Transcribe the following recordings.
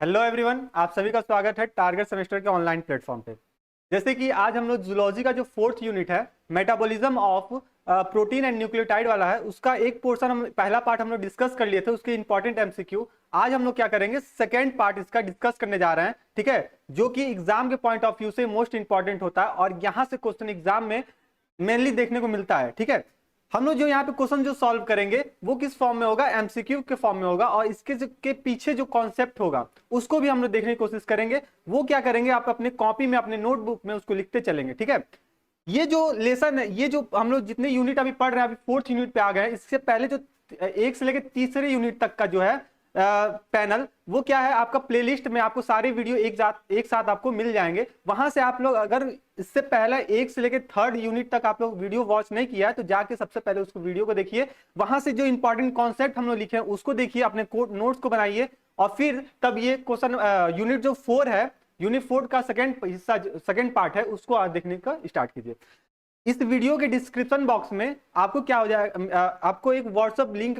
Hello everyone, आप सभी का स्वागत है टारगेट सेमेस्टर के ऑनलाइन प्लेटफॉर्म पे। जैसे कि आज हम लोग जूलॉजी का जो फोर्थ यूनिट है, metabolism of protein and nucleotide वाला है, उसका एक पोर्शन हम पहला पार्ट हम लोग डिस्कस कर लिए थे, उसके इंपॉर्टेंट एमसीक्यू। आज हम लोग क्या करेंगे, सेकेंड पार्ट इसका डिस्कस करने जा रहे हैं, ठीक है, जो कि एग्जाम के पॉइंट ऑफ व्यू से मोस्ट इंपॉर्टेंट होता है और यहाँ से क्वेश्चन एग्जाम में मेनली देखने को मिलता है। ठीक है, हम लोग जो यहाँ पे क्वेश्चन जो सॉल्व करेंगे वो किस फॉर्म में होगा, एमसीक्यू के फॉर्म में होगा, और इसके के पीछे जो कॉन्सेप्ट होगा उसको भी हम लोग देखने की कोशिश करेंगे। वो क्या करेंगे, आप अपने कॉपी में अपने नोटबुक में उसको लिखते चलेंगे। ठीक है, ये जो लेसन है, ये जो हम लोग जितने यूनिट अभी पढ़ रहे हैं, अभी फोर्थ यूनिट पे आ गए हैं, इससे पहले जो एक से लेकर तीसरे यूनिट तक का जो है पैनल, वो क्या है, आपका प्लेलिस्ट में आपको सारे वीडियो एक साथ आपको मिल जाएंगे। वहां से आप लोग अगर इससे पहले एक से लेकर थर्ड यूनिट तक आप लोग वीडियो वॉच नहीं किया है तो जाके सबसे पहले उसको वीडियो को देखिए, वहां से जो इंपॉर्टेंट कॉन्सेप्ट हम लोग लिखे हैं उसको देखिए, अपने नोट्स को बनाइए, और फिर तब ये क्वेश्चन यूनिट जो 4 है, यूनिट 4 का सेकंड हिस्सा, सेकंड पार्ट है, उसको आज देखने का स्टार्ट कीजिए। इस वीडियो के डिस्क्रिप्शन बॉक्स में आपको क्या हो जाएगा, आपको एक व्हाट्सएप लिंक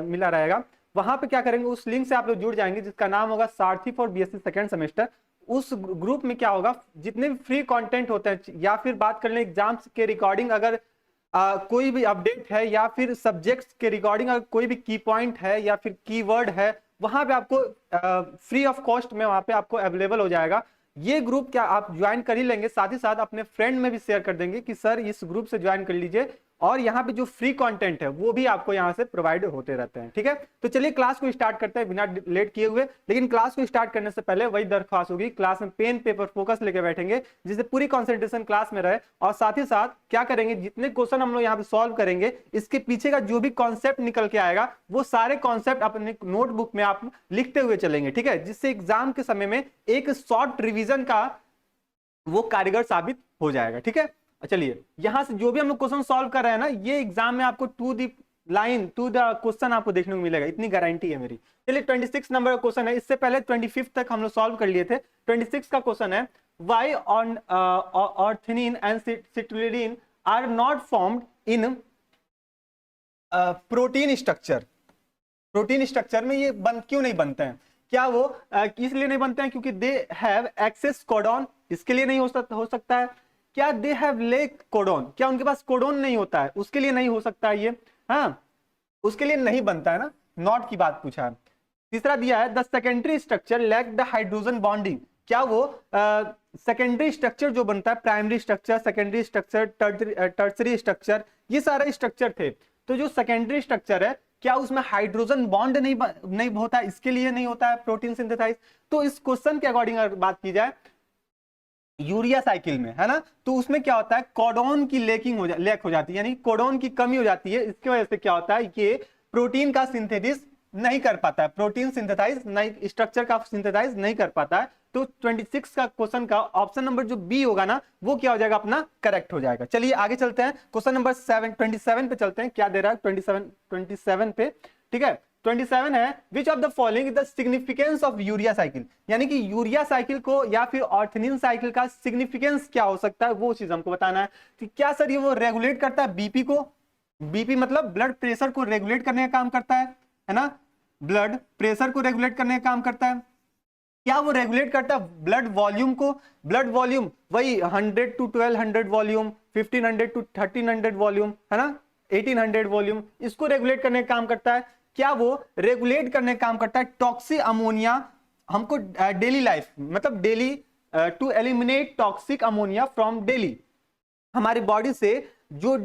मिला रहेगा। वहां पे क्या करेंगे, उस लिंक से आप लोग जुड़ जाएंगे, जिसका नाम होगा सारथी फॉर बीएससी सेकंड सेमेस्टर। उस ग्रुप में क्या होगा, जितने भी फ्री कंटेंट होते हैं, या फिर बात कर लें एग्जाम्स के रिकॉर्डिंग, अगर कोई भी अपडेट है, या फिर सब्जेक्ट्स के रिकॉर्डिंग अगर कोई भी की पॉइंट है या फिर कीवर्ड है, वहां पे आपको फ्री ऑफ कॉस्ट में वहां पे आपको अवेलेबल हो जाएगा। ये ग्रुप क्या आप ज्वाइन कर ही लेंगे, साथ ही साथ अपने फ्रेंड में भी शेयर कर देंगे कि सर इस ग्रुप से ज्वाइन कर लीजिए, और यहाँ पे जो फ्री कंटेंट है वो भी आपको यहाँ से प्रोवाइड होते रहते हैं। ठीक है, तो चलिए क्लास को स्टार्ट करते हैं बिना लेट किए हुए। लेकिन क्लास को स्टार्ट करने से पहले वही दरख्वास्त होगी, क्लास में पेन पेपर फोकस लेके बैठेंगे, जिससे पूरी कंसंट्रेशन क्लास में रहे, और साथ ही साथ क्या करेंगे, जितने क्वेश्चन हम लोग यहाँ पे सॉल्व करेंगे, इसके पीछे का जो भी कॉन्सेप्ट निकल के आएगा वो सारे कॉन्सेप्ट अपने नोटबुक में आप लिखते हुए चलेंगे। ठीक है, जिससे एग्जाम के समय में एक शॉर्ट रिविजन का वो कारीगर साबित हो जाएगा। ठीक है, चलिए यहां से जो भी हम लोग क्वेश्चन सॉल्व कर रहे हैं ना, ये एग्जाम में आपको to the line to the question आपको देखने को मिलेगा, इतनी गारंटी है मेरी। चलिए 26 नंबर का क्वेश्चन है, इससे पहले 25 तक हम लोग सॉल्व कर लिए थे। 26 का क्वेश्चन है, why on ornithine and citrulline are not formed in protein structure. Protein structure में ये क्यों नहीं बनते हैं? क्या वो इसलिए नहीं बनते हैं क्योंकि दे हैव एक्सेस कोडॉन, इसके लिए नहीं हो सकता है। क्या दे हैव लेक कोडॉन, क्या उनके पास कोडॉन नहीं होता है, उसके लिए नहीं हो सकता है ये, हाँ उसके लिए नहीं बनता है ना, नॉट की बात पूछा है। तीसरा दिया है, the secondary structure lack the hydrogen bonding, क्या वो सेकेंडरी स्ट्रक्चर जो बनता है, primary structure, secondary structure, tertiary structure, ये सारे स्ट्रक्चर थे, तो जो सेकेंडरी स्ट्रक्चर है क्या उसमें हाइड्रोजन बॉन्ड नहीं होता, इसके लिए नहीं होता है प्रोटीन सिंथेसाइज। तो इस क्वेश्चन के अकॉर्डिंग अगर बात की जाए यूरिया साइकिल में, है ना, तो उसमें क्या होता है, कोडॉन की लेक हो जाती है, यानी कोडॉन की कमी हो जाती है। इसकी वजह से क्या होता है, ये प्रोटीन का सिंथेसिस नहीं कर पाता है, प्रोटीन सिंथेसाइज नहीं, स्ट्रक्चर का सिंथेसाइज नहीं कर पाता है। तो 26 का क्वेश्चन का ऑप्शन नंबर जो बी होगा ना, वो क्या हो जाएगा, अपना करेक्ट हो जाएगा। चलिए आगे चलते हैं, क्वेश्चन नंबर 27 पे चलते हैं, क्या दे रहा है 27 पे। ठीक है, 27 है, which of the following is the significance of urea cycle, यानी कि यूरिया साइकिल को या फिर ऑर्थनिन साइकिल का सिग्निफिकेंस क्या हो सकता है, वो चीज हमको बताना है। कि क्या सर ये वो रेगुलेट करता है बीपी को, बीपी मतलब ब्लड प्रेशर को रेगुलेट करने का काम करता है ना, ब्लड प्रेशर को रेगुलेट करने का काम करता है। क्या वो रेगुलेट करता है ब्लड वॉल्यूम को, ब्लड वॉल्यूम वही 100 to 1200 वॉल्यूम, 1500 to 1300 वॉल्यूम, है ना, 1800 वॉल्यूम, इसको रेगुलेट करने का काम करता है। क्या वो रेगुलेट करने का काम करता है टॉक्सिक अमोनिया, हमको डेली लाइफ मतलब daily to eliminate toxic ammonia from daily, हमारी बॉडी से जो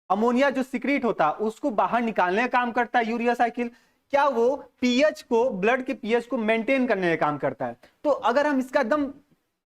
अमोनिया जो सिक्रीट होता है उसको बाहर निकालने का काम करता है यूरिया साइकिल। क्या वो पीएच को, ब्लड के पीएच को मेंटेन करने का काम करता है। तो अगर हम इसका एकदम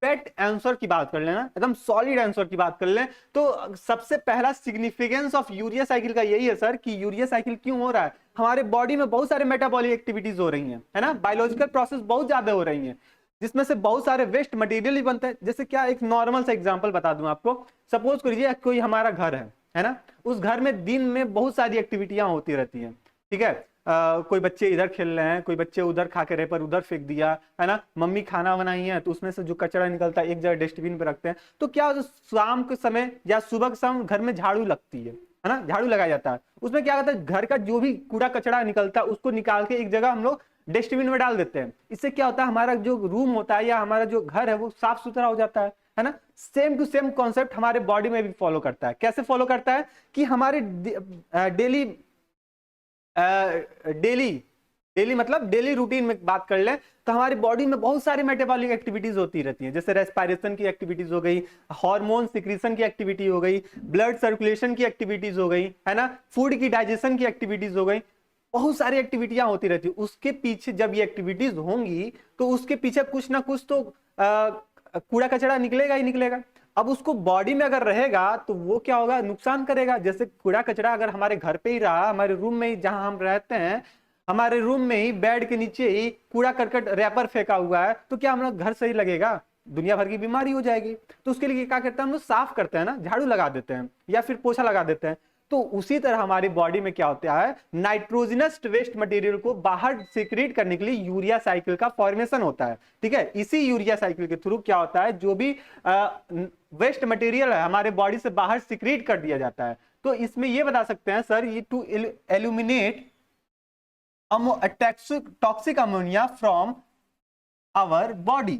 पेट आंसर की बात कर लें ना, एकदम सॉलिड आंसर की बात कर लें, तो सबसे पहला सिग्निफिकेंस ऑफ यूरिया साइकिल का यही है सर, कि यूरिया साइकिल क्यों हो रहा है, हमारे बॉडी में बहुत सारे मेटाबॉलिक एक्टिविटीज हो रही हैं, है ना, बायोलॉजिकल प्रोसेस बहुत ज्यादा हो रही हैं, जिसमें से बहुत सारे वेस्ट मटेरियल ही बनते हैं। जैसे क्या, एक नॉर्मल सा एग्जांपल बता दूं आपको, सपोज करिए कोई हमारा घर है ना, उस घर में दिन में बहुत सारी एक्टिविटियां होती रहती हैं। ठीक है, कोई बच्चे इधर खेल रहे हैं, कोई बच्चे उधर खा के रेपर उधर फेंक दिया, है ना, मम्मी खाना बनाई है तो उसमें से जो कचरा निकलता है एक जगह डस्टबिन पे रखते हैं। तो क्या शाम के समय या सुबह के समय घर में झाड़ू लगती है ना, झाड़ू लगाया जाता है, उसमें क्या होता है, घर का जो भी कूड़ा कचरा निकलता है उसको निकाल के एक जगह हम लोग डस्टबिन में डाल देते हैं। इससे क्या होता है, हमारा जो रूम होता है या हमारा जो घर है वो साफ सुथरा हो जाता है ना। सेम टू सेम कॉन्सेप्ट हमारे बॉडी में भी फॉलो करता है। कैसे फॉलो करता है कि हमारे डेली डेली डेली मतलब डेली रूटीन में बात कर लें तो हमारी बॉडी में बहुत सारी मेटाबॉलिक एक्टिविटीज होती रहती हैं, जैसे रेस्पिरेशन की एक्टिविटीज हो गई, हार्मोन सिक्रीशन की एक्टिविटी हो गई, ब्लड सर्कुलेशन की एक्टिविटीज हो गई, है ना, फूड की डाइजेशन की एक्टिविटीज हो गई, बहुत सारी एक्टिविटियां होती रहती है। उसके पीछे जब ये एक्टिविटीज होंगी तो उसके पीछे कुछ ना कुछ तो कूड़ा कचरा निकलेगा ही निकलेगा। अब उसको बॉडी में अगर रहेगा तो वो क्या होगा, नुकसान करेगा। जैसे कूड़ा कचरा अगर हमारे घर पे ही रहा, हमारे रूम में ही जहां हम रहते हैं, हमारे रूम में ही बेड के नीचे ही कूड़ा करकट रैपर फेंका हुआ है, तो क्या हम लोग घर सही लगेगा, दुनिया भर की बीमारी हो जाएगी। तो उसके लिए क्या करते हैं हम लोग, साफ करते हैं ना, झाड़ू लगा देते हैं या फिर पोछा लगा देते हैं। तो उसी तरह हमारी बॉडी में क्या होता है, नाइट्रोजनस वेस्ट मटेरियल को बाहर सीक्रेट करने के लिए यूरिया साइकिल का फॉर्मेशन होता है। ठीक है, इसी यूरिया साइकिल के थ्रू क्या होता है, जो भी वेस्ट मटेरियल है हमारे बॉडी से बाहर सीक्रेट कर दिया जाता है। तो इसमें ये बता सकते हैं सर, ये to eliminate toxic ammonia from our body,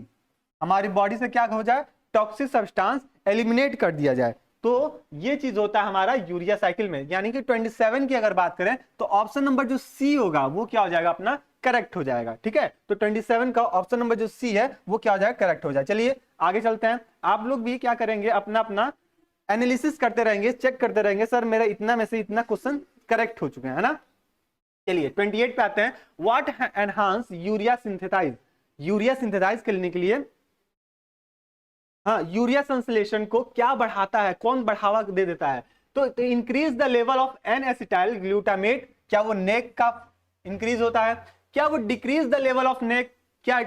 हमारी बॉडी से क्या हो जाए, टॉक्सिक सब्सटेंस एलिमिनेट कर दिया जाए। तो ये चीज होता है हमारा यूरिया साइकिल में। यानी कि 27 की अगर बात करें तो ऑप्शन नंबर जो सी होगा वो क्या हो जाएगा अपना, करेक्ट हो जाएगा। ठीक है, तो 27 का ऑप्शन नंबर जो सी है वो क्या हो जाएगा, करेक्ट हो जाए। चलिए आगे चलते हैं। आप लोग भी क्या करेंगे, अपना अपना एनालिसिस करते रहेंगे, चेक करते रहेंगे, सर मेरा इतना में से इतना क्वेश्चन करेक्ट हो चुके हैं, है ना। चलिए 28 पे आते हैं। What enhance urea synthesize, urea synthesize करने के लिए, हाँ, यूरिया संश्लेषण को क्या बढ़ाता है, कौन बढ़ावा दे देता है, तो increase the level of N acetyl glutamate, क्या वो नेक का इंक्रीज होता है, क्या वो decrease the level of NAG, क्या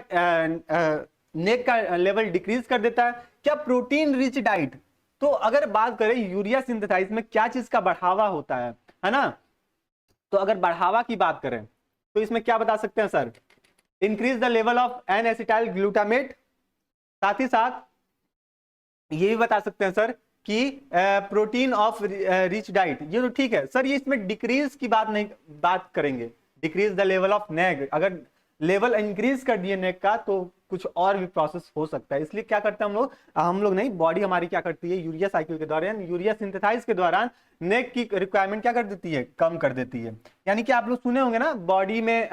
नेक का लेवल डिक्रीज कर देता है, क्या प्रोटीन रिच डाइट। तो अगर बात करें यूरिया सिंथेसाइज में क्या चीज का बढ़ावा होता है ना, तो अगर बढ़ावा की बात करें तो इसमें क्या बता सकते हैं sir, increase the level of N acetyl glutamate, साथ ही साथ ये भी बता सकते हैं सर कि प्रोटीन ऑफ रिच डाइट। ये तो ठीक है सर, ये इसमें डिक्रीज की बात करेंगे, डिक्रीज द लेवल ऑफ नेग, अगर लेवल इंक्रीज कर दिए नेग का तो कुछ और भी प्रोसेस हो सकता है। इसलिए क्या करते हैं हम लोग नहीं, बॉडी हमारी क्या करती है, यूरिया साइकिल के दौरान, यूरिया सिंथेसाइज के दौरान नेग की रिक्वायरमेंट क्या कर देती है, कम कर देती है। यानी कि आप लोग सुने होंगे ना, बॉडी में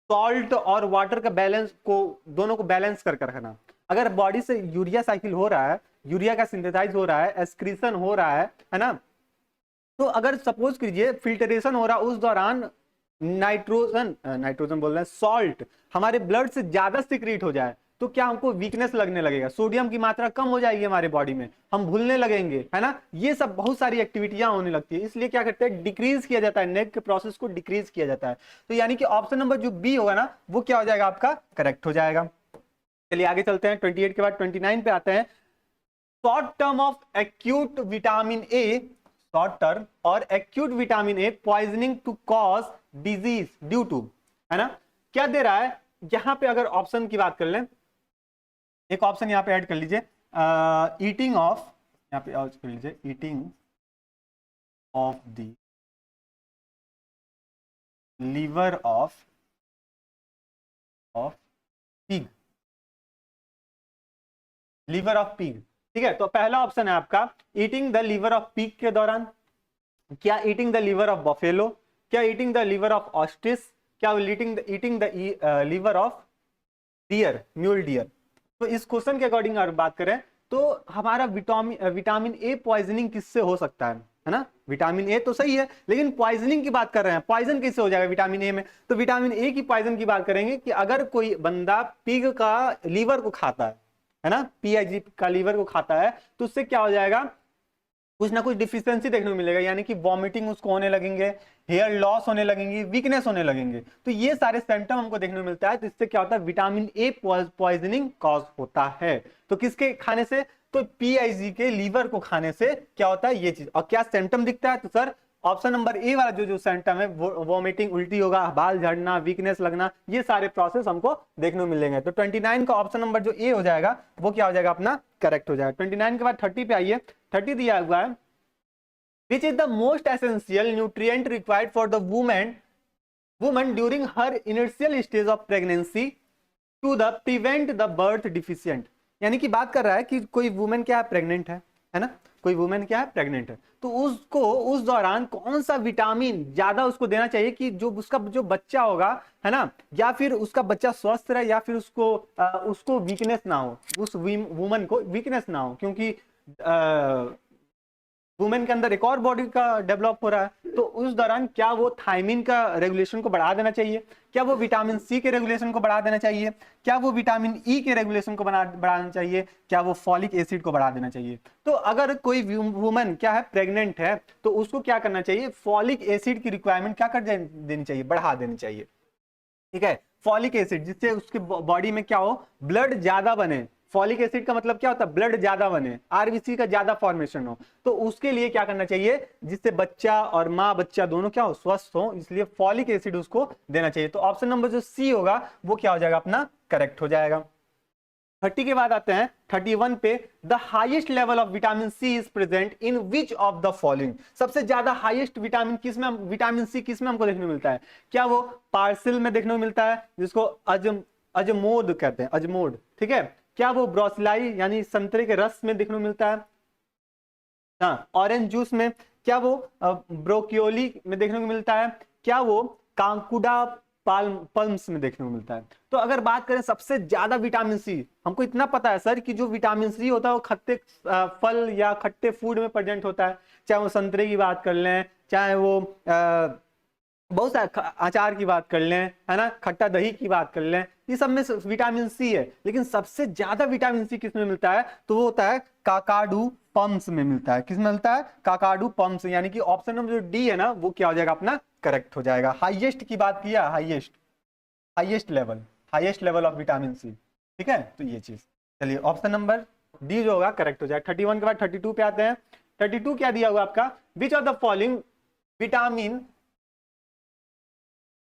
सॉल्ट और वाटर का बैलेंस को, दोनों को बैलेंस कर रखना। अगर बॉडी से यूरिया साइकिल हो रहा है, यूरिया का सिंथेसाइज हो रहा है, एक्सक्रीशन हो रहा है ना, तो अगर सपोज कीजिए फिल्टरेशन हो रहा है, उस दौरान नाइट्रोजन बोल रहे हैं, सॉल्ट हमारे ब्लड से ज्यादा सिक्रीट हो जाए तो क्या हमको वीकनेस लगने लगेगा, सोडियम की मात्रा कम हो जाएगी हमारे बॉडी में, हम भूलने लगेंगे, है ना। ये सब बहुत सारी एक्टिविटियां होने लगती है। इसलिए क्या करते हैं, डिक्रीज किया जाता है, नेग के प्रोसेस को डिक्रीज किया जाता है। तो यानी कि ऑप्शन नंबर जो बी होगा ना वो क्या हो जाएगा, आपका करेक्ट हो जाएगा। चलिए आगे चलते हैं। 28 के बाद 29 पे आते हैं। Short term of acute vitamin A, short term और acute vitamin A poisoning to cause disease due to, है ना, क्या दे रहा है यहां पे। अगर ऑप्शन की बात कर लें, एक ऑप्शन यहां पे ऐड कर लीजिए, ईटिंग ऑफ, यहां पे ऐड कर लीजिए, eating of the liver of pig, liver of pig. ठीक है, तो पहला ऑप्शन है आपका eating the liver of pig के दौरान, क्या eating the liver of buffalo, क्या eating the liver of ostrich, क्या eating the liver of deer, mule deer. तो इस क्वेश्चन के अकॉर्डिंग अगर बात करें तो हमारा विटामिन ए पॉइजनिंग किससे हो सकता है ना। विटामिन ए तो सही है, लेकिन पॉइजनिंग की बात कर रहे हैं, पॉइजन कैसे हो जाएगा विटामिन ए में। तो विटामिन ए की पॉइजन की बात करेंगे कि अगर कोई बंदा पिग का लीवर को खाता है ना, पीआईजी का लीवर को खाता है, तो उससे क्या हो जाएगा, कुछ ना कुछ डिफिशियंसी देखने को मिलेगा, यानी कि वॉमिटिंग उसको होने लगेंगे, हेयर लॉस होने लगेंगी, वीकनेस होने लगेंगे। तो ये सारे सिम्टम हमको देखने को मिलता है। तो इससे क्या होता है, विटामिन ए पॉइजनिंग कॉज होता है। तो किसके खाने से, तो पीआईजी के लीवर को खाने से क्या होता है ये चीज। और क्या सिम्टम दिखता है, तो सर ऑप्शन नंबर ए वाला जो सिम्टम है, वॉमिटिंग, उल्टी होगा, बाल झड़ना, वीकनेस लगना, ये सारे प्रोसेस हमको देखने को मिलेंगे। तो 29 का ऑप्शन नंबर जो ए हो जाएगा वो क्या हो जाएगा अपना, करेक्ट हो जाएगा। 29 के बाद 30 पे आइए। 30 दिया हुआ है, which is the most essential nutrient required for the women woman during her initial stage of pregnancy to the prevent the birth deficient. यानी कि बात कर रहा है कि कोई वुमेन क्या है, प्रेग्नेंट है ना, कोई वुमेन क्या है, प्रेग्नेंट है, तो उसको उस दौरान कौन सा विटामिन ज्यादा उसको देना चाहिए कि जो उसका जो बच्चा होगा, है ना, या फिर उसका बच्चा स्वस्थ रहे, या फिर उसको वीकनेस ना हो, उस वुमन को वीकनेस ना हो, क्योंकि वुमेन के अंदर एक और बॉडी का डेवलप हो रहा है, तो उस दौरान क्या वो थायमिन का रेगुलेशन को बढ़ा देना चाहिए, क्या वो विटामिन सी के रेगुलेशन को बढ़ा देना चाहिए, क्या वो विटामिन ई के रेगुलेशन को बढ़ाना चाहिए, क्या वो फॉलिक एसिड को बढ़ा देना चाहिए। तो अगर कोई वुमन क्या है, प्रेग्नेंट है, तो उसको क्या करना चाहिए, फॉलिक एसिड की रिक्वायरमेंट क्या कर देनी चाहिए, बढ़ा देनी चाहिए। ठीक है, फॉलिक एसिड, जिससे उसके बॉडी में क्या हो, ब्लड ज्यादा बने। फॉलिक एसिड का मतलब क्या होता है, ब्लड ज्यादा बने, आरबीसी का ज्यादा फॉर्मेशन हो, तो उसके लिए क्या करना चाहिए, जिससे बच्चा और माँ बच्चा दोनों क्या हो, स्वस्थ हो, इसलिए फॉलिक एसिड उसको देना चाहिए। तो ऑप्शन नंबर जो सी होगा वो क्या हो जाएगा अपना, करेक्ट हो जाएगा। 30 के बाद आते हैं 31 पे, the highest level of vitamin C is present in which of the following. सबसे ज्यादा हाईएस्ट विटामिन किस में, विटामिन सी किस में हमको देखने को मिलता है, क्या वो पार्सिल में देखने को मिलता है, जिसको अजमोद कहते हैं, अजमोद, ठीक है, क्या वो ब्रोसिलाई यानी संतरे के रस में देखने को मिलता है, हाँ, ऑरेंज जूस में, क्या वो ब्रोकियोली में देखने को मिलता है, क्या वो कांकुडा पल्म्स में देखने को मिलता है। तो अगर बात करें सबसे ज्यादा विटामिन सी, हमको इतना पता है सर कि जो विटामिन सी होता है वो खट्टे फल या खट्टे फूड में प्रेजेंट होता है, चाहे वो संतरे की बात कर लें, चाहे वो बहुत सारे अचार की बात कर लें, है ना, खट्टा दही की बात कर लें, ये सब में विटामिन सी है। लेकिन सबसे ज्यादा विटामिन सी किस में मिलता है, तो वो होता है काकाडू पम्प्स में मिलता है। किस में मिलता है, काकाडू पम्प्स, यानी कि ऑप्शन नंबर जो डी है ना वो क्या हो जाएगा अपना, करेक्ट हो जाएगा। हाईएस्ट की बात किया, highest, highest level of vitamin C, ठीक है, तो ये चीज, चलिए ऑप्शन नंबर डी जो होगा करेक्ट हो जाएगा। 31 के बाद 32 पे आते हैं। 32 क्या दिया हुआ आपका, which of the following vitamin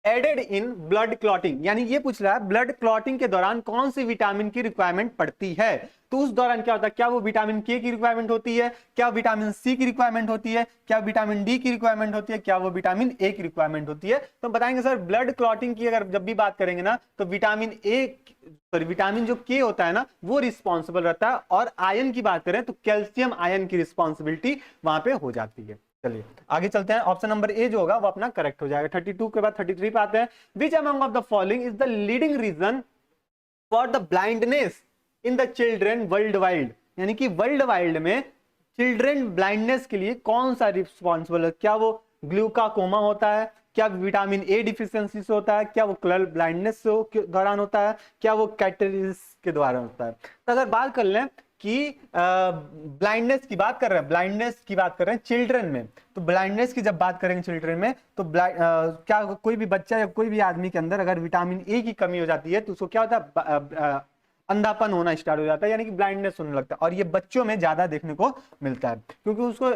added in blood clotting, यानी ये पूछ रहा है ब्लड क्लॉटिंग के दौरान कौन सी विटामिन की रिक्वायरमेंट पड़ती है। तो उस दौरान क्या होता है, क्या वो विटामिन के की रिक्वायरमेंट होती है, क्या विटामिन सी की रिक्वायरमेंट होती है, क्या विटामिन डी की रिक्वायरमेंट होती है, क्या वो विटामिन ए की रिक्वायरमेंट होती है। तो बताएंगे सर ब्लड क्लॉटिंग की अगर जब भी बात करेंगे ना, तो विटामिन ए, सॉरी विटामिन जो के होता है ना वो रिस्पॉन्सिबल रहता है, और आयन की बात करें तो कैल्शियम आयन की रिस्पॉन्सिबिलिटी वहां पे हो जाती है। चलिए आगे चलते हैं, ऑप्शन नंबर ए जो होगा वो अपना करेक्ट हो जाएगा। 32 के बाद 33 पे आते हैं। Which among of the following is the leading reason for the blindness in the children world wide, यानी कि वर्ल्ड वाइड में चिल्ड्रेन ब्लाइंडनेस के लिए कौन सा रिस्पॉन्सिबल है, क्या वो ग्लूकाकोमा होता है, क्या विटामिन ए डिफिशियंसी से होता है, क्या वो कलर ब्लाइंडनेस के दौरान होता है, क्या वो कैटरिस के द्वारा होता है। तो अगर बात कर लें कि ब्लाइंडनेस की बात कर रहे हैं, ब्लाइंडनेस की बात कर रहे हैं चिल्ड्रन में, तो ब्लाइंडनेस की जब बात करेंगे चिल्ड्रन में, तो क्या कोई भी बच्चा या कोई भी आदमी के अंदर अगर विटामिन ए की कमी हो जाती है तो उसको क्या होता है, अंधापन होना स्टार्ट हो जाता है, यानी कि ब्लाइंडनेस होने लगता है, और ये बच्चों में ज्यादा देखने को मिलता है, क्योंकि उसको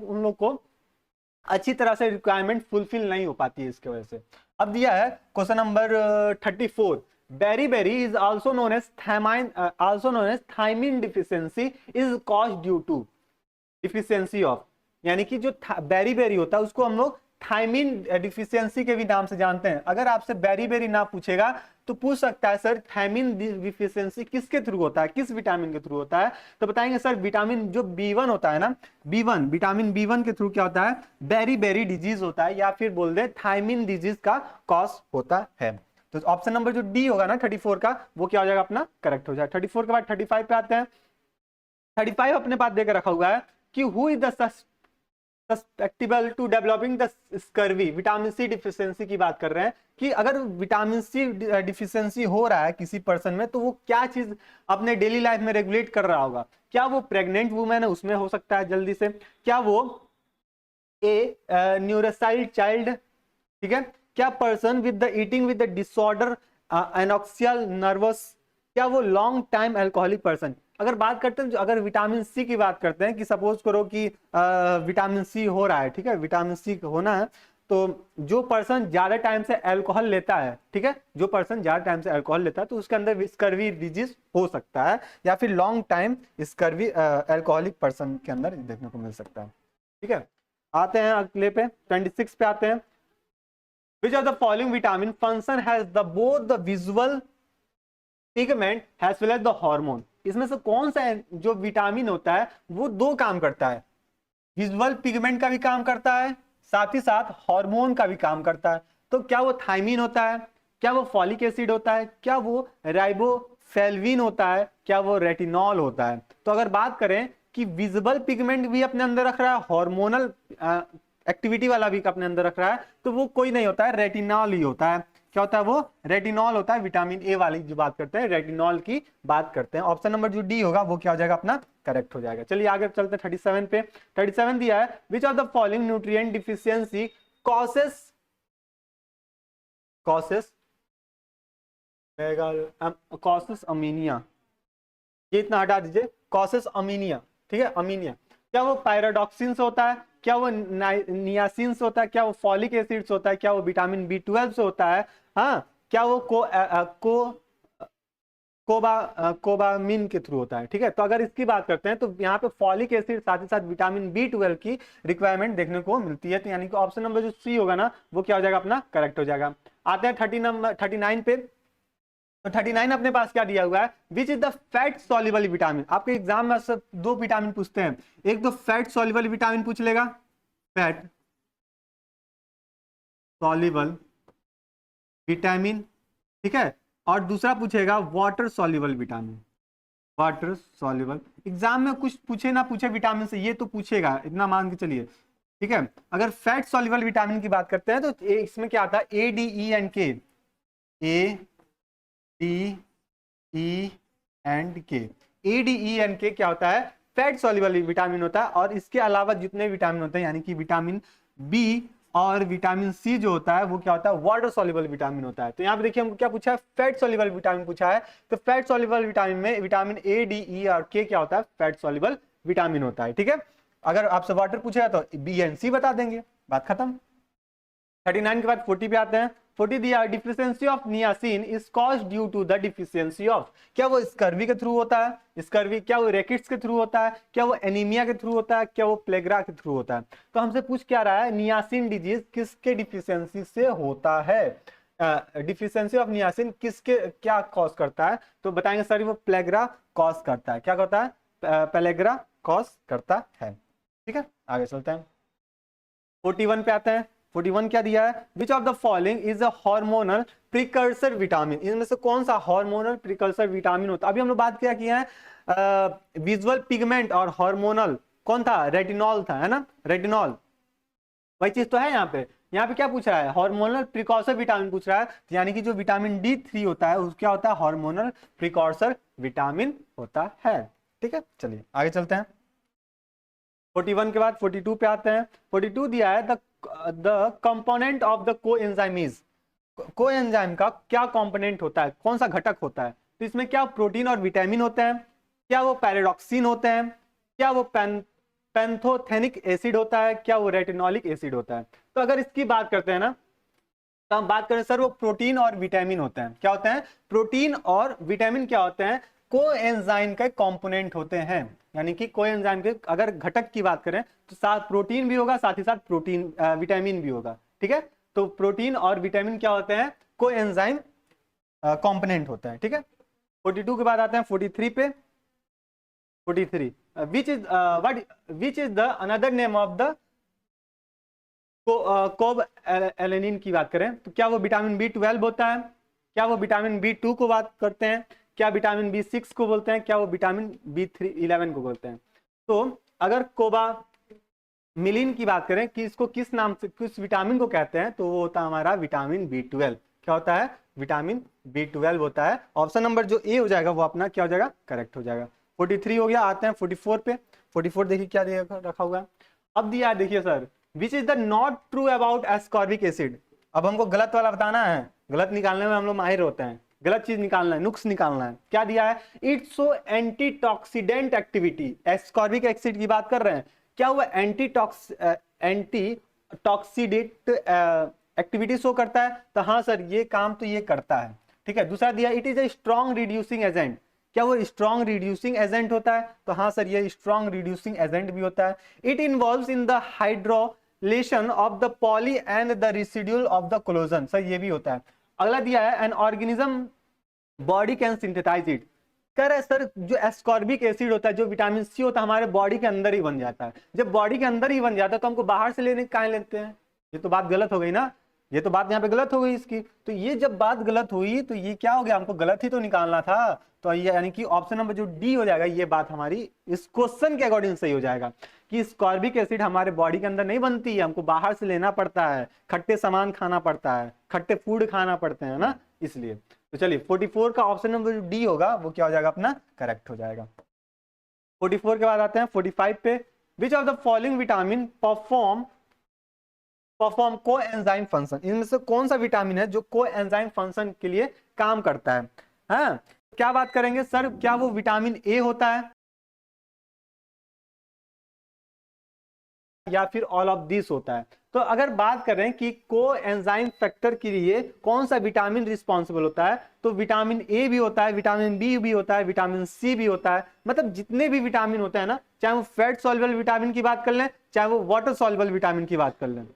उन लोग को अच्छी तरह से रिक्वायरमेंट फुलफिल नहीं हो पाती है इसके वजह से। अब दिया है question number 34, beriberi is also known as thiamine deficiency is caused due to deficiency of, यानी कि जो बेरी होता है उसको हम लोग थाइमिन डिफिशियंसी के भी नाम से जानते हैं। अगर आपसे बेरी ना पूछेगा तो पूछ सकता है सर थाइमिन डिफिशियंसी किसके थ्रू होता है, किस विटामिन के थ्रू होता है, तो बताएंगे सर विटामिन जो B1 होता है ना, B1, विटामिन B1 के थ्रू क्या होता है, बेरी डिजीज होता है, या फिर बोल दे थाइमिन डिजीज का कॉज होता है। तो ऑप्शन नंबर जो डी होगा ना 34 का वो क्या हो जाएगा अपना, करेक्ट हो जाएगा। 34 के बाद 35 पे आते हैं। 35 अपने पास देकर रखा हुआ है कि who is the susceptible to developing the scurvy, vitamin C deficiency की बात कर रहे हैं कि अगर विटामिन सी डिफिशियंसी हो रहा है किसी पर्सन में तो वो क्या चीज अपने डेली लाइफ में रेगुलेट कर रहा होगा, क्या वो प्रेग्नेंट वुमेन है उसमें हो सकता है जल्दी से, क्या वो न्यूरोसाइल चाइल्ड, ठीक है, क्या person with the eating with the disorder anorexia nervosa, क्या वो लॉन्ग टाइम अल्कोहलिक पर्सन। अगर बात करते हैं अगर विटामिन सी की बात करते हैं कि सपोज करो कि विटामिन सी हो रहा है, ठीक है, विटामिन सी होना है, तो जो पर्सन ज्यादा टाइम से अल्कोहल लेता है, ठीक है, जो पर्सन ज्यादा टाइम से अल्कोहल लेता है तो उसके अंदर स्कर्वी डिजीज हो सकता है, या फिर long time scurvy alcoholic person के अंदर देखने को मिल सकता है। ठीक है, आते हैं अगले पे 26 पे आते हैं। Which of the following vitamin function has the both the visual pigment has well as the hormone. इसमें से कौन सा जो विटामिन होता है वो दो काम करता है, विजुअल पिगमेंट का भी काम करता है, साथ ही साथ हार्मोन का भी काम करता है। तो क्या वो थायमिन होता है, क्या वो फॉलिक एसिड होता है, क्या वो राइबोफ्लेविन होता है, क्या वो रेटिनॉल होता है? तो अगर बात करें कि विजिबल पिगमेंट भी अपने अंदर रख रहा है, हार्मोनल एक्टिविटी वाला भी अपने अंदर रख रहा है, तो वो कोई नहीं होता है, रेटिनॉल ही होता है। क्या होता है वो? रेटिनॉल होता है। विटामिन ए वाली जो बात करते हैं रेटिनॉल की बात करते हैं। ऑप्शन नंबर जो डी होगा वो क्या हो जाएगा अपना? करेक्ट हो जाएगा। चलिए आगे चलते हैं 37 पे। 37 दिया है which of the following nutrient deficiency causes anaemia, ये इतना हटा दीजिए, कॉसेस अमीनिया, ठीक है, अमीनिया। क्या वो पायरोडॉक्सिन से होता है, क्या वो नियासिन से होता है, क्या वो फॉलिक एसिड से होता है, क्या वो विटामिन B12 से होता है, हाँ, क्या वो कोबामिन के थ्रू होता है? ठीक है, तो अगर इसकी बात करते हैं तो यहाँ पे फॉलिक एसिड साथ ही साथ विटामिन B12 की रिक्वायरमेंट देखने को मिलती है। तो यानी कि ऑप्शन नंबर जो सी होगा ना वो क्या हो जाएगा अपना? करेक्ट हो जाएगा। आते हैं 39 पे। तो 39 अपने पास क्या दिया हुआ है? Which is the fat soluble vitamin. आपके एग्जाम में सब दो विटामिन पूछते हैं, एक तो फैट सॉल्युबल विटामिन पूछ लेगा, फैट सॉल्युबल विटामिन, ठीक है, और दूसरा पूछेगा water soluble vitamin, water soluble. Exam में कुछ पूछे ना पूछे विटामिन से, ये तो पूछेगा, इतना मान के चलिए, ठीक है। अगर फैट सॉल्युबल विटामिन की बात करते हैं तो इसमें क्या आता है? ADE&K, ADE&K, ADE&K क्या होता है? फैट सॉल्युबल विटामिन होता है। और इसके अलावा जितने विटामिन होते हैं यानी कि विटामिन बी और विटामिन सी जो होता है वो क्या होता है? वाटर सॉल्युबल विटामिन होता है। तो यहाँ पे देखिए हमको क्या पूछा है? फैट सॉल्युबल विटामिन पूछा है। तो फैट सॉल्युबल विटामिन में विटामिन A, D, E और K क्या होता है? फैट सॉल्युबल विटामिन होता है, ठीक है। अगर आपसे वाटर पूछेगा तो B एंड C बता देंगे, बात खत्म। 39 के बाद 40 पे आते हैं। 40 दिया deficiency of niacin is caused due to the deficiency of. क्या वो स्कर्वी के थ्रू होता है? स्कर्वी क्या वो रेकिट्स के थ्रू होता है? क्या वो एनीमिया के थ्रू होता है? क्या वो प्लेग्रा के थ्रू होता है? तो हमसे पूछ क्या रहा है? नियासिन डिजीज किसके डिफिशियंसी से होता है? डिफिशियंसी ऑफ नियासिन किसके क्या कॉज करता है? तो बताएंगे सर वो प्लेग्रा कॉज करता है। क्या करता है? प्लेग्रा कॉज करता है, ठीक है। आगे चलते हैं 41 पे आते हैं। 41 क्या दिया है? Which of the following is a hormonal precursor vitamin. इनमें से कौन सा हार्मोनल प्रिकर्सर विटामिन होता है? अभी हम लोग बात क्या किया है? विजुअल पिगमेंट और हार्मोनल कौन था? रेटिनॉल था, है ना, रेटिनॉल। वही चीज तो है यहाँ पे। यहाँ पे क्या पूछ रहा है? हार्मोनल प्रिकॉर्सर विटामिन पूछ रहा है। यानी कि जो विटामिन D3 होता है उसका होता है हार्मोनल प्रिकॉर्सर विटामिन होता है, ठीक है। चलिए आगे चलते हैं। 41 के बाद 42 पे आते हैं। 42 दिया है the component of the coenzyme. Coenzyme का क्या कंपोनेंट होता है? कौन सा घटक होता है? तो इसमें क्या प्रोटीन और विटामिन होते हैं? क्या वो पैराडॉक्सिन होते हैं? क्या वो पैंथोथेनिक एसिड होता है? क्या वो रेटिनोलिक एसिड होता है? तो अगर इसकी बात करते हैं ना तो हम बात करें सर वो प्रोटीन और विटामिन होते हैं। क्या होते हैं? प्रोटीन और विटामिन क्या होते हैं? कोएंजाइम के कंपोनेंट होते हैं। यानी कि कोएंजाइम के अगर घटक की बात करें तो साथ प्रोटीन भी होगा, साथ ही साथ प्रोटीन विटामिन भी होगा, ठीक है। तो प्रोटीन और विटामिन क्या होते हैं? कोएंजाइम कंपोनेंट होते हैं, ठीक है। 42 के बाद आते हैं 43 पे। 43 which is the another name of the cobalamin की बात करें तो क्या वो विटामिन B12 होता है? क्या वो विटामिन B2 को बात करते हैं? क्या विटामिन B6 को बोलते हैं? क्या वो विटामिन B11 को बोलते हैं? तो अगर कोबा मिलिन की बात करें कि इसको किस नाम से, किस विटामिन को कहते हैं, तो वो होता है हमारा विटामिन B12। क्या होता है? विटामिन B12 होता है। ऑप्शन नंबर जो ए हो जाएगा वो अपना क्या हो जाएगा? करेक्ट हो जाएगा। 43 हो गया। आते हैं 44 पे। 44 देखिए क्या रखा हुआ है। अब दिया है देखिए sir which is the not true about ascorbic acid. अब हमको गलत वाला बताना है, गलत निकालने में हम लोग माहिर होते हैं, गलत चीज निकालना है, नुक्स निकालना है। क्या दिया है? It's so antioxidant activity. Ascorbic acid की बात कर रहे हैं, क्या वो एंटी टॉक्सीडेंट एक्टिविटी शो करता है? तो हाँ सर ये काम तो ये करता है, ठीक है। दूसरा दिया it is a strong reducing agent. क्या वो स्ट्रॉन्ग रिड्यूसिंग एजेंट होता है? तो हाँ सर ये स्ट्रॉन्ग रिड्यूसिंग एजेंट भी होता है। It involves in the translation of the poly and the residual of the collagen. Sir ये भी होता है। अगला दिया है an organism body can synthesise it. कह रहा है सर जो एस्कॉर्बिक एसिड होता है, जो विटामिन सी होता है, हमारे बॉडी के अंदर ही बन जाता है। जब बॉडी के अंदर ही बन जाता है तो हमको बाहर से लेने काहे लेते हैं? ये तो बात गलत हो गई ना, ये तो बात यहाँ पे गलत हो गई इसकी। तो ये जब बात गलत हुई तो ये क्या हो गया, हमको गलत ही तो निकालना था। तो ये यानी कि ऑप्शन नंबर जो डी हो जाएगा, ये बात हमारी इस क्वेश्चन के अकॉर्डिंग सही हो जाएगा कि स्कॉर्बिक एसिड हमारे बॉडी के अंदर नहीं बनती है, हमको बाहर से लेना पड़ता है, खट्टे सामान खाना पड़ता है, खट्टे फूड खाना पड़ते हैं ना, इसलिए। तो चलिए 44 का ऑप्शन नंबर जो डी होगा वो क्या हो जाएगा अपना, करेक्ट हो जाएगा। 44 के बाद आते हैं 45 पे। विच of the following vitamin perform को एंजाइम फंक्शन। इनमें से कौन सा विटामिन है जो को एंजाइम फंक्शन के लिए काम करता है? हाँ, क्या बात करेंगे सर, क्या वो विटामिन ए होता है या फिर ऑल ऑफ दिस होता है? तो अगर बात करें कि को एंजाइम फैक्टर के लिए कौन सा विटामिन रिस्पॉन्सिबल होता है, तो विटामिन ए भी होता है, विटामिन बी भी होता है, विटामिन सी भी होता है। मतलब जितने भी विटामिन होते हैं ना, चाहे वो फैट सॉल्युबल विटामिन की बात कर लें, चाहे वो वाटर सॉल्युबल विटामिन की बात कर लें।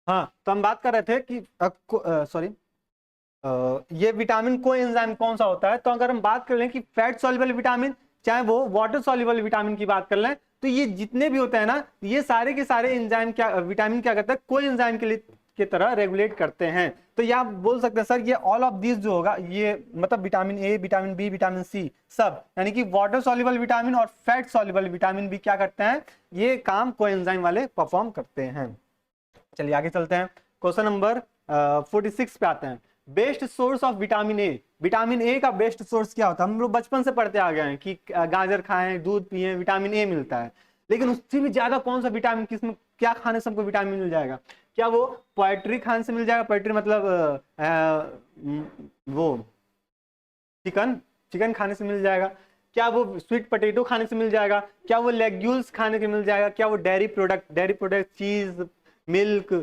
हाँ, तो हम बात कर रहे थे कि सॉरी ये विटामिन को एंजाइम कौन सा होता है। तो अगर हम बात कर लें कि फैट सॉल्युबल विटामिन, चाहे वो वाटर सॉल्युबल विटामिन की बात कर लें, तो ये जितने भी होते हैं ना, ये सारे के सारे एंजाइम क्या, विटामिन क्या करता है, को एंजाइम के लिए की तरह रेगुलेट करते हैं। तो ये आप बोल सकते हैं सर ये ऑल ऑफ दिस जो होगा, ये मतलब vitamin A, vitamin B, vitamin C सब, यानी कि वाटर सॉल्युबल विटामिन और फैट सॉल्युबल विटामिन भी क्या करते हैं, ये काम को एंजाइम वाले परफॉर्म करते हैं। चलिए आगे चलते हैं, क्वेश्चन नंबर 46 पे आते हैं। Best source of vitamin A. Vitamin A का बेस्ट सोर्स क्या होता है? हम लोग बचपन से पढ़ते आ गए हैं कि गाजर खाएं, दूध पिए, विटामिन ए मिलता है। लेकिन उससे भी ज्यादा कौन सा विटामिन, किसमें क्या खाने से हमको विटामिन मिल जाएगा? क्या वो पोएट्री खाने से मिल जाएगा? पोएट्री मतलब वो चिकन खाने से मिल जाएगा? क्या वो स्वीट पोटैटो खाने से मिल जाएगा? क्या वो लेग्यूल्स खाने से मिल जाएगा? क्या वो डेयरी प्रोडक्ट चीज, मिल्क,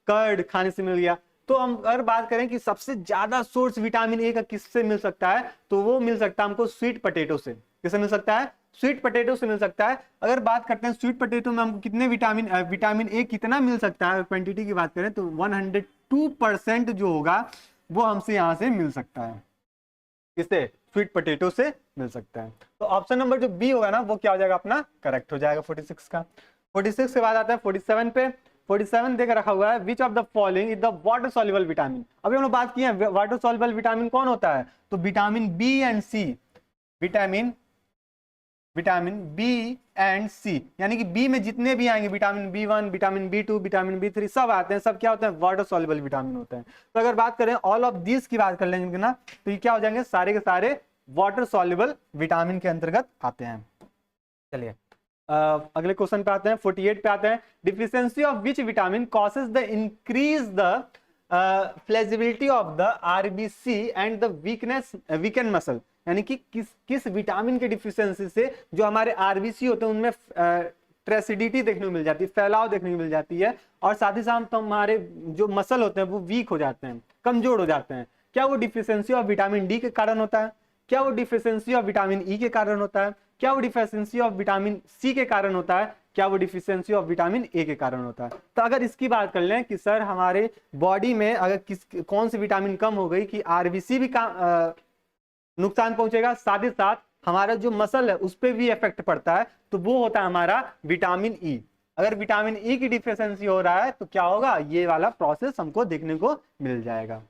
कर्ड खाने से मिल गया? तो हम अगर बात करें कि सबसे ज्यादा सोर्स विटामिन ए का किससे मिल सकता है, तो वो मिल सकता है हमको स्वीट पोटैटो से। किससे मिल सकता है? स्वीट पोटैटो से मिल सकता है। अगर बात करते हैं स्वीट पोटैटो में हमको कितने विटामिन ए कितना मिल सकता है, क्वांटिटी की बात करें तो 102% जो होगा वो हमसे यहाँ से मिल सकता है। किससे? स्वीट पोटैटो से मिल सकता है। तो ऑप्शन नंबर जो बी होगा ना, वो क्या हो जाएगा अपना, करेक्ट हो जाएगा 46 का। 46 के बाद आता है 47 पे। 47 देकर रखा हुआ है which of the following is the water soluble vitamin. अभी हम लोग बात किए हैं वाटर सॉल्युबल विटामिन कौन होता है, तो vitamin B and C, vitamin B and C, यानी कि बी में जितने भी आएंगे, vitamin B1, vitamin B2, vitamin B3 सब आते हैं, सब क्या होते हैं, वाटर सॉल्युबल विटामिन होते हैं। तो अगर बात करें ऑल ऑफ दिस की बात कर लेंगे ना, तो ये क्या हो जाएंगे, सारे के सारे वाटर सॉल्युबल विटामिन के अंतर्गत आते हैं। चलिए अगले क्वेश्चन पे आते हैं, 48 पे आते हैं। Deficiency of which vitamin causes the increase the flexibility of the RBC and the weaken muscle, यानी कि किस विटामिन के डिफिशियंसी से जो हमारे आरबीसी होते हैं उनमें ट्रेसिडिटी देखने को मिल जाती है, फैलाव देखने को मिल जाती है, और साथ ही साथ तो हमारे जो मसल होते हैं वो वीक हो जाते हैं, कमजोर हो जाते हैं। क्या वो डिफिशियंसी ऑफ विटामिन डी के कारण होता है? क्या वो डिफिशियंसी ऑफ विटामिन ई के कारण होता है? क्या वो डिफिशियंसी ऑफ विटामिन सी के कारण होता है? क्या वो डिफिशियंसी ऑफ विटामिन ए के कारण होता है? तो अगर इसकी बात कर लें कि सर हमारे बॉडी में अगर कौन सी विटामिन कम हो गई कि आरबीसी भी नुकसान पहुंचेगा, साथ ही साथ हमारा जो मसल है उस पर भी इफेक्ट पड़ता है, तो वो होता है हमारा विटामिन ई। अगर विटामिन ई की डिफिशियंसी हो रहा है तो क्या होगा, ये वाला प्रोसेस हमको देखने को मिल जाएगा।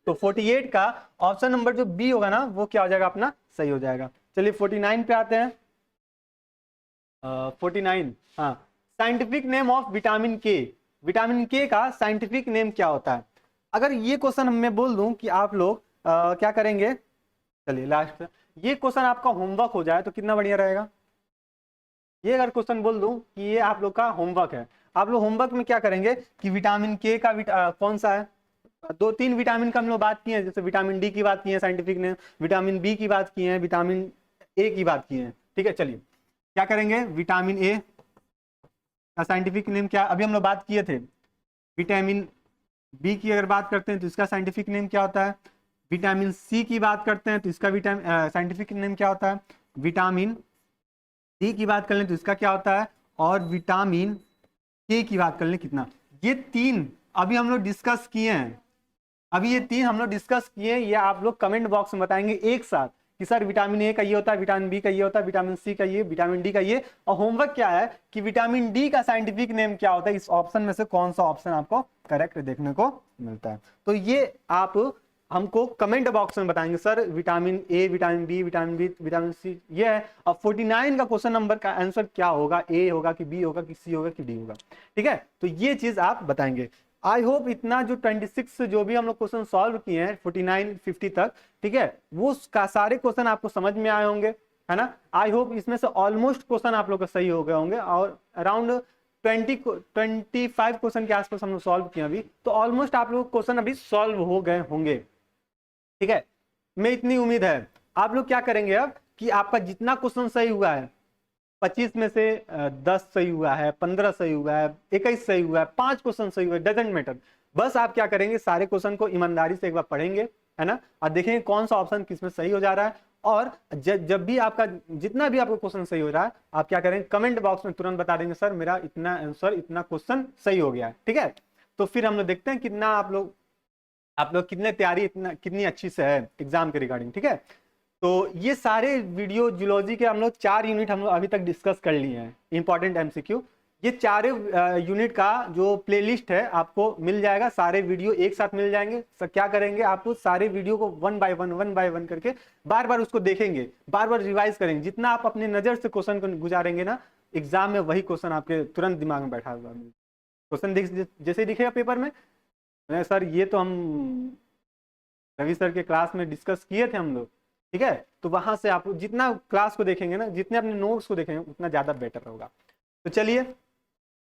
तो 48 का ऑप्शन नंबर जो बी होगा ना, वो क्या हो जाएगा अपना, सही हो जाएगा। चलिए 49 पे आते हैं। 49, हाँ, साइंटिफिक नेम ऑफ विटामिन के। विटामिन के का साइंटिफिक नेम क्या होता है? अगर ये क्वेश्चन मैं बोल दूं कि आप लोग क्या करेंगे, चलिए लास्ट ये क्वेश्चन आपका होमवर्क हो जाए तो कितना बढ़िया रहेगा। ये अगर क्वेश्चन बोल दूं कि ये आप लोग का होमवर्क है, आप लोग होमवर्क में क्या करेंगे कि विटामिन के का कौन सा है, 2-3 विटामिन का हम लोग बात किए हैं, जैसे विटामिन डी की बात की है साइंटिफिक नेम, विटामिन बी की बात की है, विटामिन ए की बात की है, ठीक है। चलिए क्या करेंगे, विटामिन ए का साइंटिफिक नेम क्या, अभी हम लोग बात किए थे। विटामिन बी की अगर बात करते हैं तो इसका साइंटिफिक नेम क्या होता है, विटामिन सी की बात करते हैं तो इसका साइंटिफिक नेम क्या होता है, विटामिन डी की बात कर लें तो इसका क्या होता है, और विटामिन के की बात कर लें कितना, ये 3 अभी हम लोग डिस्कस किए हैं, अभी ये 3 हम लोग डिस्कस किए, ये आप लोग कमेंट बॉक्स में बताएंगे एक साथ कि सर विटामिन ए का ये होता है, विटामिन बी का ये होता है, विटामिन सी का ये, विटामिन डी का ये, और होमवर्क क्या है कि विटामिन डी का साइंटिफिक नेम क्या होता है, इस ऑप्शन में से कौन सा ऑप्शन आपको करेक्ट देखने को मिलता है। तो ये आप हमको कमेंट बॉक्स में बताएंगे sir vitamin A, vitamin B, vitamin C ये है। अब 49 का क्वेश्चन नंबर का आंसर क्या होगा, ए होगा कि बी होगा कि सी होगा कि डी होगा, ठीक है। तो ये चीज आप बताएंगे। आई होप इतना जो 26 जो भी हम लोग क्वेश्चन सॉल्व किए हैं 49 50 तक, ठीक है, वो सारे क्वेश्चन आपको समझ में आए होंगे, है ना। आई होप इसमें से ऑलमोस्ट क्वेश्चन आप लोग का सही हो गए होंगे, और अराउंड 25 क्वेश्चन के आसपास हम लोग सॉल्व किए अभी, तो ऑलमोस्ट आप लोग क्वेश्चन अभी सॉल्व हो गए होंगे, ठीक है। मैं इतनी उम्मीद है। आप लोग क्या करेंगे अब कि आपका जितना क्वेश्चन सही हुआ है, 25 में से 10 सही हुआ है, 15 सही हुआ है, 21 सही हुआ है, 5 क्वेश्चन सही हुआ है, डजेंट मैटर, बस आप क्या करेंगे सारे क्वेश्चन को ईमानदारी से एक बार पढ़ेंगे, है ना, और देखेंगे कौन सा ऑप्शन किसमें सही हो जा रहा है। और जब भी आपका जितना भी आपका क्वेश्चन सही हो रहा है, आप क्या करेंगे कमेंट बॉक्स में तुरंत बता देंगे सर मेरा इतना आंसर, इतना क्वेश्चन सही हो गया है, ठीक है। तो फिर हम लोग देखते हैं कितना आप लोग कितने तैयारी इतना कितनी अच्छी से है एग्जाम के रिगार्डिंग, ठीक है। तो ये सारे वीडियो जूलॉजी के हम लोग 4 यूनिट हम लोग अभी तक डिस्कस कर लिए हैं, इंपॉर्टेंट एमसीक्यू। ये चारों यूनिट का जो प्लेलिस्ट है आपको मिल जाएगा, सारे वीडियो एक साथ मिल जाएंगे। क्या करेंगे आप सारे वीडियो को वन बाय वन करके बार बार उसको देखेंगे, बार बार रिवाइज करेंगे। जितना आप अपने नजर से क्वेश्चन को गुजारेंगे ना, एग्जाम में वही क्वेश्चन आपके तुरंत दिमाग में बैठा हुआ क्वेश्चन जैसे दिखेगा पेपर में, सर ये तो हम रवि सर के क्लास में डिस्कस किए थे हम लोग, ठीक है। तो वहां से आप जितना क्लास को देखेंगे ना, जितने अपने नोट्स को देखेंगे उतना ज्यादा बेटर होगा। तो चलिए,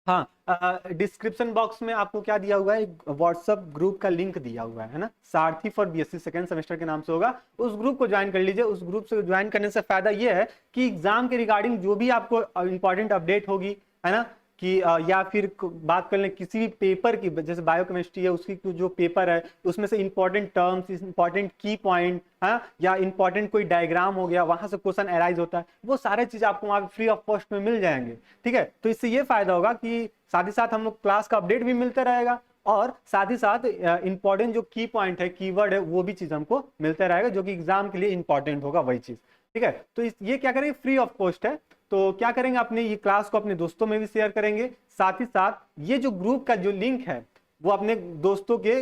हाँ, डिस्क्रिप्शन बॉक्स में आपको क्या दिया हुआ है, एक व्हाट्सएप ग्रुप का लिंक दिया हुआ है ना, सारथी फॉर बीएससी सेकंड सेमेस्टर के नाम से होगा, उस ग्रुप को ज्वाइन कर लीजिए। उस ग्रुप से ज्वाइन करने से फायदा ये है कि एग्जाम के रिगार्डिंग जो भी आपको इंपॉर्टेंट अपडेट होगी, है ना, कि या फिर बात कर लें किसी भी पेपर की, जैसे बायोकेमिस्ट्री है उसकी जो पेपर है उसमें से इंपॉर्टेंट टर्म्स, इंपॉर्टेंट की पॉइंट, हाँ, या इंपॉर्टेंट कोई डायग्राम हो गया, वहां से क्वेश्चन अराइज होता है, वो सारे चीज आपको वहां फ्री ऑफ कॉस्ट में मिल जाएंगे, ठीक है। तो इससे ये फायदा होगा कि साथ ही साथ हम लोग क्लास का अपडेट भी मिलता रहेगा, और साथ ही साथ इंपॉर्टेंट जो की पॉइंट है, कीवर्ड है, वो भी चीज हमको मिलता रहेगा, जो कि एग्जाम के लिए इंपॉर्टेंट होगा वही चीज, ठीक है। तो ये क्या करेंगे, फ्री ऑफ कॉस्ट है। तो क्या करेंगे, अपने ये क्लास को अपने दोस्तों में भी शेयर करेंगे, साथ ही साथ ये जो ग्रुप का जो लिंक है वो अपने दोस्तों के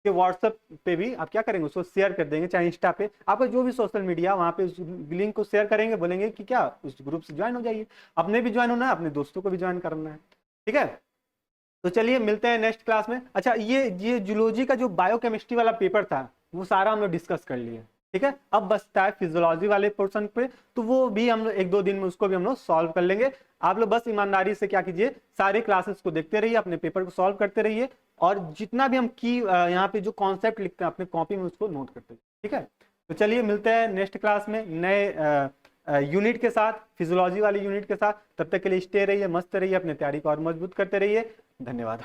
व्हाट्सएप पे भी आप क्या करेंगे, उसको शेयर कर देंगे, चाहे इंस्टा पे, आपका जो भी सोशल मीडिया, वहां पे उस लिंक को शेयर करेंगे, बोलेंगे कि क्या उस ग्रुप से ज्वाइन हो जाइए। अपने भी ज्वाइन होना है, अपने दोस्तों को भी ज्वाइन करना है, ठीक है। तो चलिए मिलते हैं नेक्स्ट क्लास में। अच्छा, ये जूलॉजी का जो बायोकेमिस्ट्री वाला पेपर था वो सारा हम लोग डिस्कस कर लिए, ठीक है। अब बचता है फिजियोलॉजी वाले पोर्शन पे, तो वो भी हम लोग 1-2 दिन में उसको भी हम लोग सॉल्व कर लेंगे। आप लोग बस ईमानदारी से क्या कीजिए, सारे क्लासेस को देखते रहिए, अपने पेपर को सॉल्व करते रहिए, और जितना भी हम की यहाँ पे जो कॉन्सेप्ट लिखते हैं अपने कॉपी में उसको नोट करते रहिए, ठीक है। तो चलिए मिलते हैं नेक्स्ट क्लास में नए यूनिट के साथ, फिजियोलॉजी वाले यूनिट के साथ। तब तक के लिए स्टे रहिए, मस्त रहिए, अपने तैयारी को और मजबूत करते रहिए। धन्यवाद।